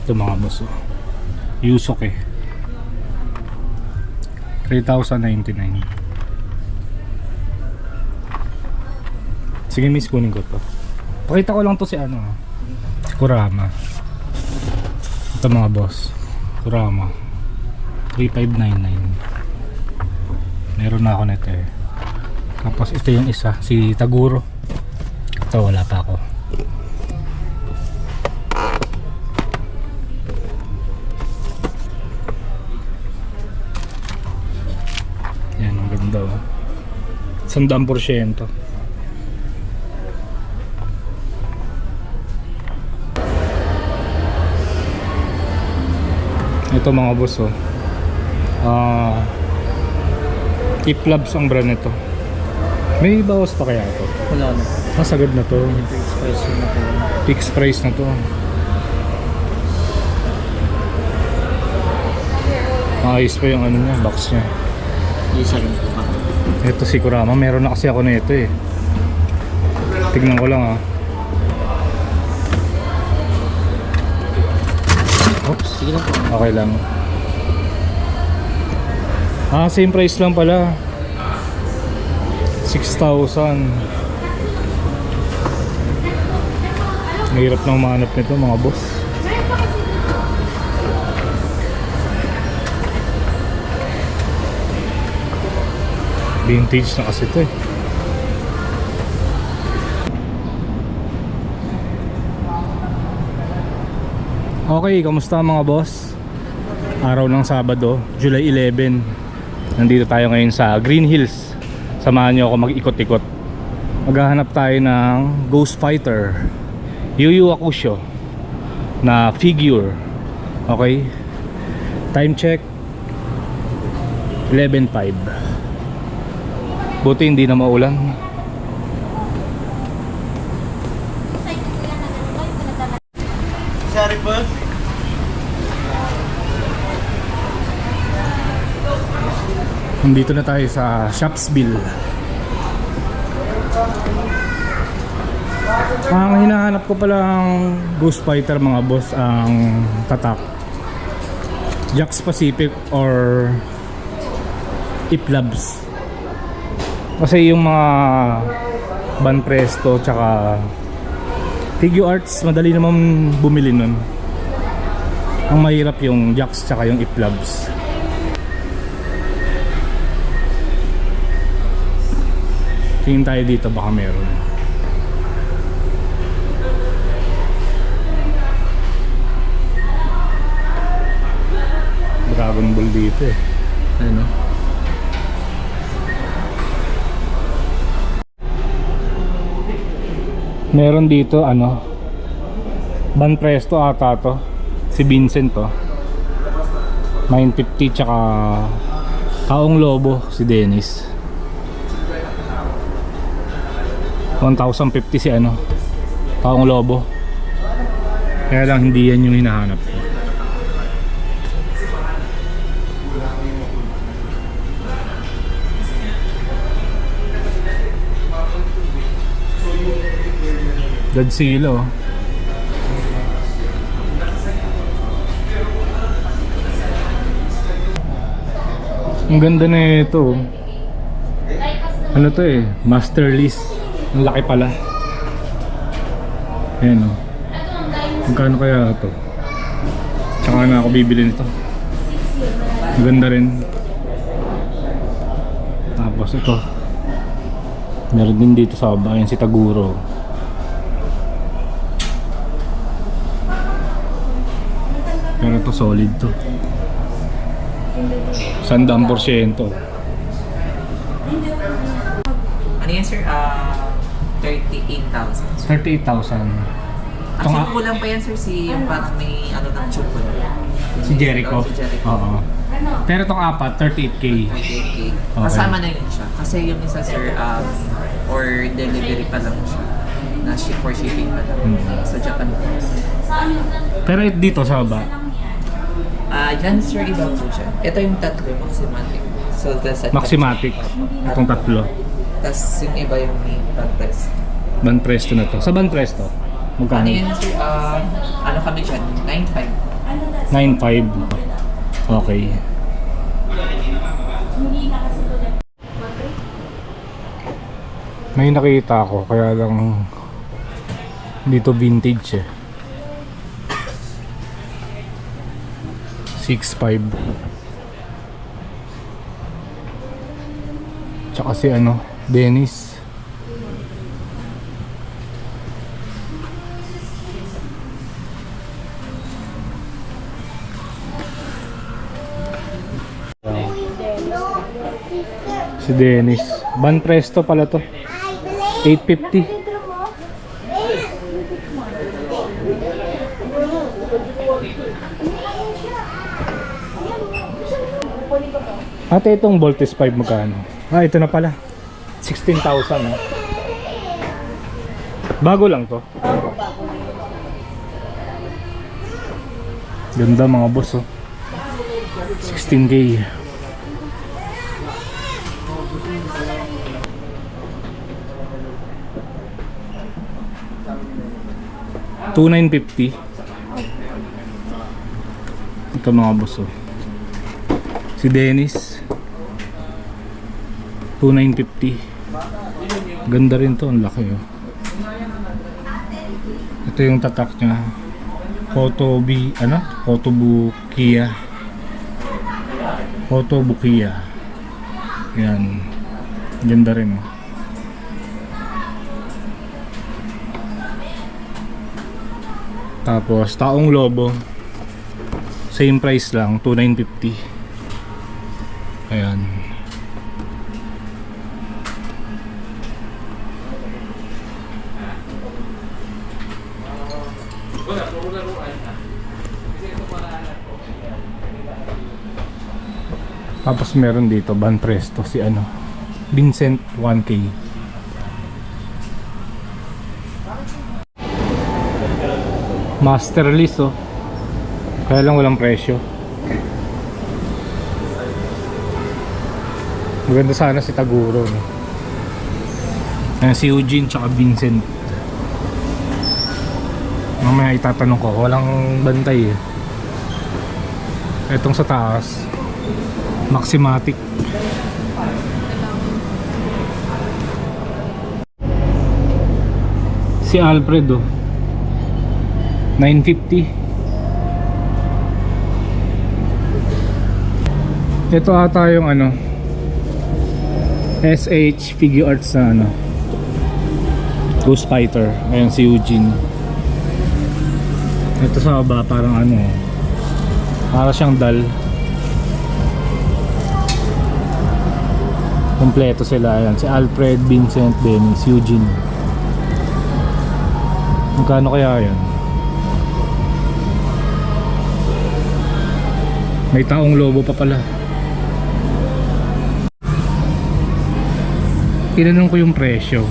Ito mga boss, oh. Yusuke 3,099. Sige miss, kunin ko to. Pakita ko lang to si ano, si Kurama. Ito mga boss, Kurama 3,599. Meron na ako nito eh. Tapos ito yung isa, si Taguro. Ito wala pa ako. Yan, ang ganda oh. 100%. Ito mga boss oh. Iplabs ang brand nito. May bawas pa kaya ito? Wala na. Sagad na to. Fixed price na po. Fixed price na to. Ayos pa yung ano niya, box niya. Isa rin po ba? Ito si Kurama, meron na kasi ako na ito eh. Tignan ko lang ah. Oops. Sige lang po. Okay lang. Same price lang pala. 6,000. Mahirap na umanap nito mga boss. Vintage na kasi ito eh. Okay, kamusta mga boss? Araw ng Sabado, July 11. Nandito tayo ngayon sa Green Hills. Samahan nyo ako mag-ikot-ikot. Maghahanap tayo ng Ghost Fighter Yu Yu Hakusho na figure. Okay? Time check 11:05. Buti hindi na maulan. Sorry po. Nandito na tayo sa Shopsville. Ang hinahanap ko palang Ghost Fighter mga boss, ang tatak Jakks Pacific or Iplabs. Kasi yung mga Banpresto tsaka Figure Arts, madali naman bumili nun. Ang mahirap yung Jakks tsaka yung Iplabs. Tingin tayo dito, baka meron. Dragon Ball dito eh. Ano? Meron dito ano, Banpresto ata to. Si Vincent to 950, tsaka Taong Lobo si Dennis 1,050 si ano, Taong Lobo. Kaya lang hindi yan yung hinahanap ko. Godzilla oh. Ang ganda na ito. Ano to eh, Master List. Ang laki pala. Ayan oh. Magkano kaya ito? Tsaka na ako bibili nito. Ang ganda rin. Tapos ito, meron din dito sa baba. Ayan si Taguro. Pero ito solid to. 100%. Ano yan sir? 38,000. 38,000. Actually kulang pa yan sir, yung parang may ano ng tube ko. Si Jericho. Si Jericho. Oo. Pero itong apat, 38K. 28K. Okay. Kasama na yun siya. Kasi yung isa sir, or delivery pa lang siya. Na ship for shipping pa lang. Sa Japan po. Pero dito sa baba, Yan sir, iba po siya. Ito yung tatlo, Maximatic. So, that's Maximatic. Itong tatlo. Tapos yung iba yung Banpresto. Banpresto na to. Sa Banpresto, Ano magkano? yan sir? Ano kami dyan? 9.5. 9.5. Okay. May nakita ako kaya lang dito vintage eh. 6.5. Tsaka si ano, Dennis. Si Dennis. Ban Presto pala to. 850. Ate, itong Voltes 5 magkano? Ah, ito na pala. 16,000 ah. Bago lang to. Ganda mga boss oh. 16K. $2,950. Ito mga boss oh. Si Dennis $2,950. Ganda rin to, ang laki oh. Ito yung tatak nya. Kotobukiya. Kotobukiya. Yan. Ganda rin oh. Tapos taong lobo, same price lang, $2,950. Ayan. Tapos meron dito Ban Presto si ano, Vincent 1K. Master list oh. Kaya lang walang presyo. Maganda sana si Taguro no? Ayan, si Eugene tsaka Vincent. Mamaya itatanong ko, walang bantay eh. Etong sa taas Maximatic. Si Alfred oh, $950. Ito ata yung ano, SH Figure Arts na ano, Ghost Fighter. Ayan si Eugene. Ito sa baba parang ano, para siyang doll. Kompleto sila. Ayan si Alfred, Vincent, Dennis, Eugene. Magkano kaya yan? May taong lobo pa pala. Tinanong ko yung presyo.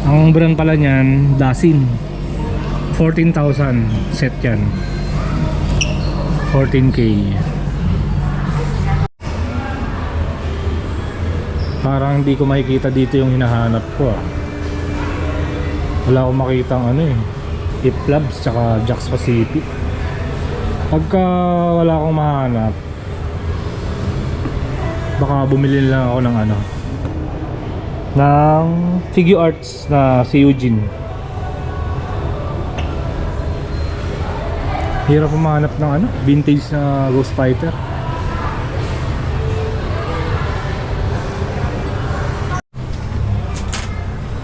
Ang brand pala niyan, Dasin. 14,000 set yan. 14K. Parang hindi ko makikita dito yung hinahanap ko ah. Wala akong makitang ano eh, Hip Labs tsaka Jax Pacific. Pagka wala akong mahanap, baka bumili lang ako ng ano, ng Figure Arts na si Eugene. Hirap pumanap ng ano, vintage na Ghost Fighter.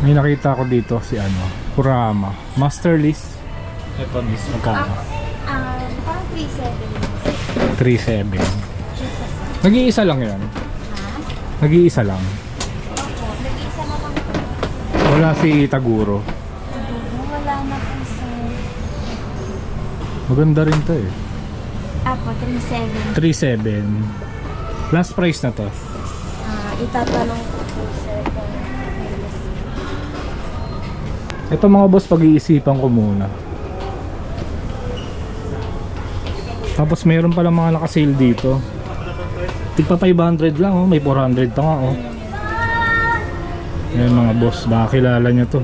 May nakita ko dito si ano, Kurama Master List. Ito miss, magkano? Parang 3.7. 3.7. Nag-iisa lang yan. Ha? Nag-iisa lang. Opo, nag-isa naman po. Wala si Taguro. Wala na po sir. Maganda rin to eh. Apo, 3.7. 3.7. Last price na to. Itatanong ko po sir kung may list. Ito mga boss, pag-iisipan ko muna. Tapos meron pala mga naka-sale dito. Tigpa 500 lang oh, may 400 pa nga oh. Ayan mga boss, baka kilala nyo to.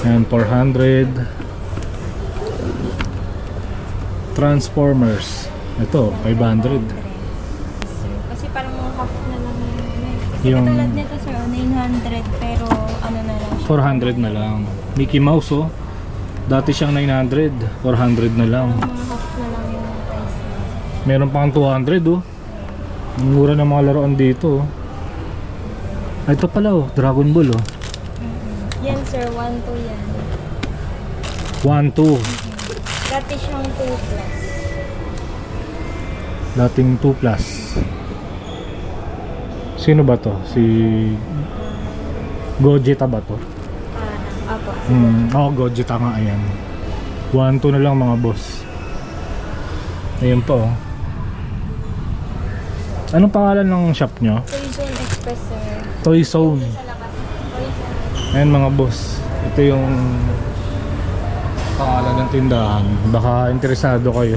Ayan, 400. Transformers. Ito, 500. Sir, kasi parang half na lang yun. Yung- Katulad nito sir, 900 pero ano na lang siya. 400 na lang. Mickey Mouse oh. Dati siyang 900, 400 na lang. Parang mga half na lang yung price niya. Meron pang 200 oh. Ang mura ng mga laruan dito oh. Ah, ito pala oh, Dragon Ball oh. Yan sir, 1-2 yan. 1-2. Dati siyang 2 plus. Dating 2 plus. Sino ba to? Si Gogeta ba to? Apo. Gogeta nga, ayan. 1-2 na lang mga boss. Ayan po oh. Anong pangalan ng shop nyo? Toy Zone Express sir. Toy Zone. Sa labas. Toy Zone. Ayan mga boss. Ito yung pangalan ng tindahan. Baka interesado kayo.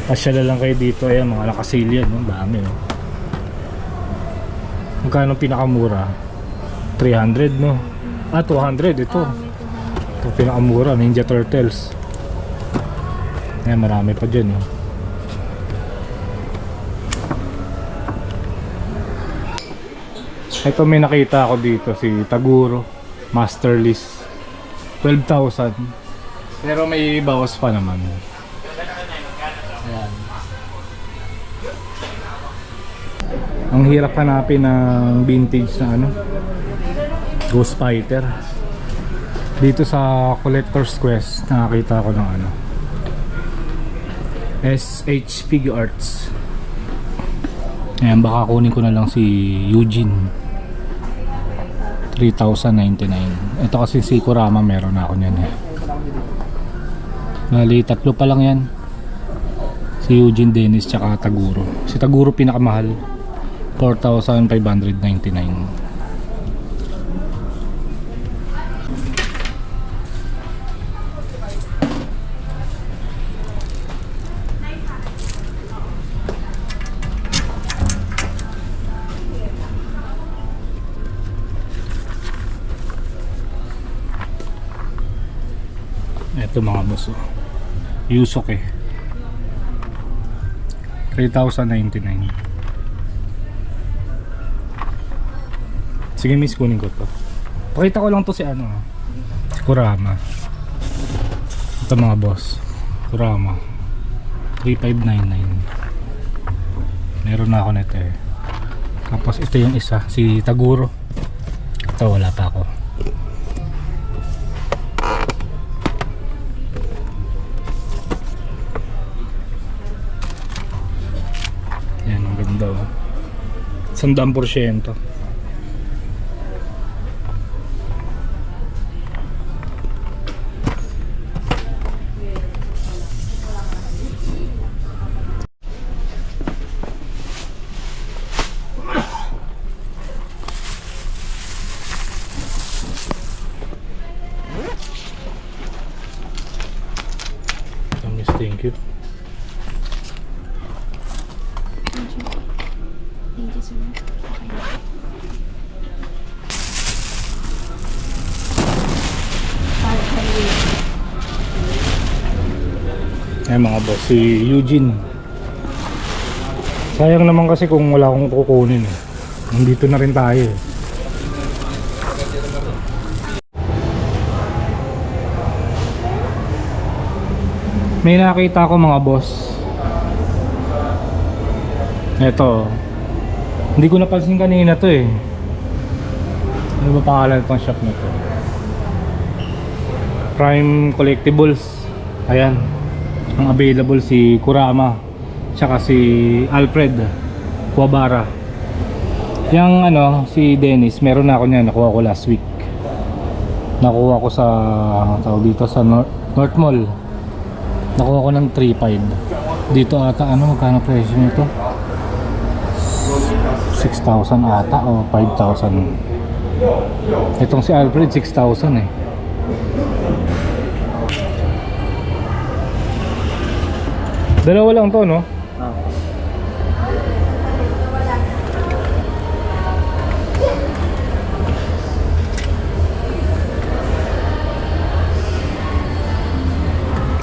Pasyala lang kayo dito. Ayan mga nakasilya no? Dami no? Magkano pinakamura? 300 no? 200 ito. May 200. Ito pinakamura, Ninja Turtles. Ayan, marami pa dyan oh. Ito may nakita ako dito, si Taguro Master List 12,000. Pero may bawas pa naman. Ayan. Ang hirap hanapin ng vintage na ano, Ghost Fighter. Dito sa Collector's Quest nakakita ko ng ano, SH Figure Arts. Ayan, baka kunin ko na lang si Eugene, 3,099. Ito kasi si Kurama, meron na ako niyan eh. Bali, tatlo pa lang yan. Si Eugene, Dennis, tsaka Taguro. Si Taguro pinakamahal, 4,599. Ito mga boss oh. Yusuke 3,099. Sige miss, kunin ko to. Pakita ko lang to si ano, si Kurama. Ito mga boss, Kurama 3,599. Meron na ako nito eh. Tapos ito yung isa, si Taguro. Ito wala pa ako. Yan, ang ganda oh. 100%. Thank you. Thank you sir. Okay. Ayan mga boss, si Eugene. Sayang naman kasi kung wala akong kukunin eh. Nandito na rin tayo eh. May nakita ko mga boss. Eto. Hindi ko napansin kanina to eh. Ano ba pangalan itong shop na to? Prime Collectibles. Ayan. Ang available si Kurama tsaka si Alfred Kuwabara. Yung ano, si Dennis, meron na ako niyan, nakuha ko last week. Nakuha ko sa tawag dito sa North Mall. Nakuha ko ng 3,500. Dito ata ano, magkano presyo nito? 6,000 ata o 5,000. Itong si Alfred 6,000 eh. Dalawa lang to no?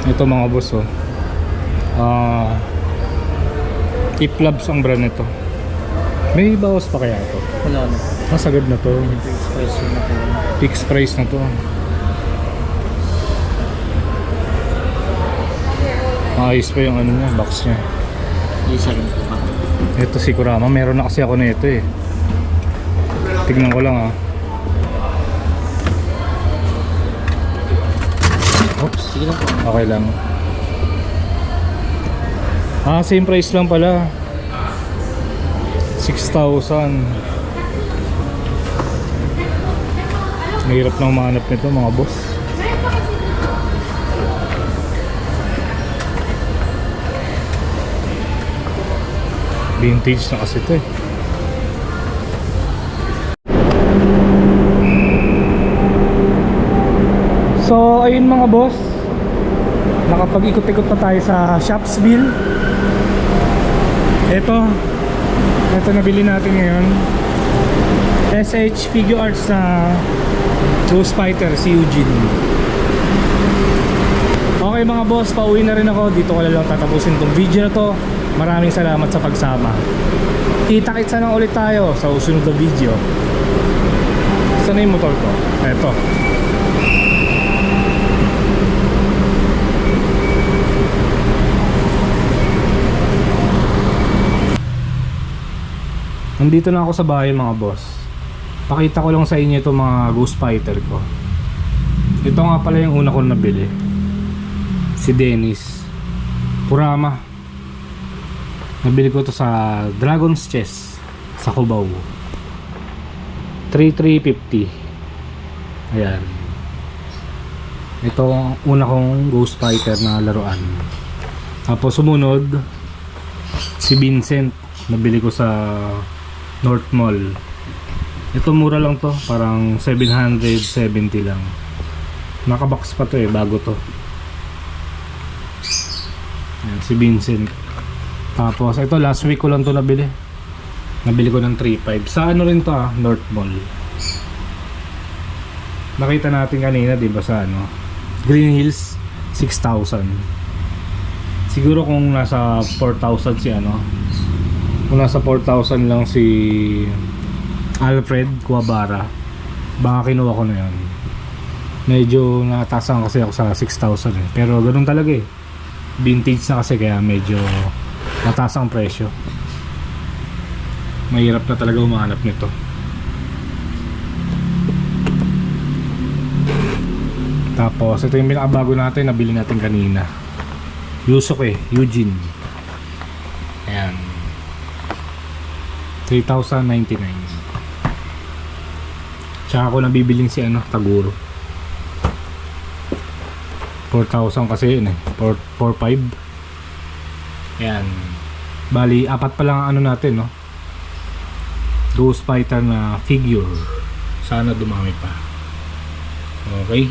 Ito mga boss oh. Tip Labs ang brand nito. May bawas pa kaya ito? Wala na. Sagad na to. Fixed price na po. Fixed price na to. Ayos pa yung ano niya, box niya. Isa rin po ba? Ito si Kurama, meron na kasi ako na ito eh. Tignan ko lang Oops. Sige lang po. Okay lang. Same price lang pala. 6,000. Mahirap na umanap nito mga boss. Vintage na kasi ito eh. So ayun mga boss, nakapag-ikot-ikot na tayo sa Shopsville. Ito nabili natin ngayon. SH Figure Arts na Ghost Fighter si Eugene. Okay mga boss, pauwi na rin ako. Dito ko na lang tatapusin tong video na to. Maraming salamat sa pagsama. Kita-kitsa na ulit tayo sa susunod na video. Saan na yung motor ko? Eto. Nandito na ako sa bahay mga boss. Pakita ko lang sa inyo itong mga Ghost Fighter ko. Ito nga pala yung una ko nabili. Si Dennis Purama. Nabili ko to sa Dragon's Chest sa Cubao. 3,350. Ayan. Ito ang una kong Ghost Fighter na laruan. Tapos sumunod si Vincent. Nabili ko sa North Mall. Ito mura lang to, parang 770 lang. Nakabox pa to eh, bago to. Ayan, si Vincent. Tapos ito last week ko lang to nabili. Nabili ko ng 3,500. Sa ano rin to North Mall. Nakita natin kanina 'di ba sa ano? Green Hills 6,000. Siguro kung nasa 4,000 si ano. Kung nasa 4,000 lang si Alfred Cuabara, baka kinuha ko na 'yon. Medyo natasan kasi ako sa 6,000 eh. Pero ganoon talaga eh. Vintage na kasi kaya medyo mataas ang presyo. Mahirap na talaga umahanap nito. Tapos ito yung pinakabago natin, nabili natin kanina. Yusuke, Eugene. Ayan. 3,099. Tsaka ako nabibiling si ano, Taguro. 4,000 kasi yun eh. 4,500. Ayan. Bali, apat pa lang ang ano natin, no? Ghost Fighter na figure. Sana dumami pa. Okay.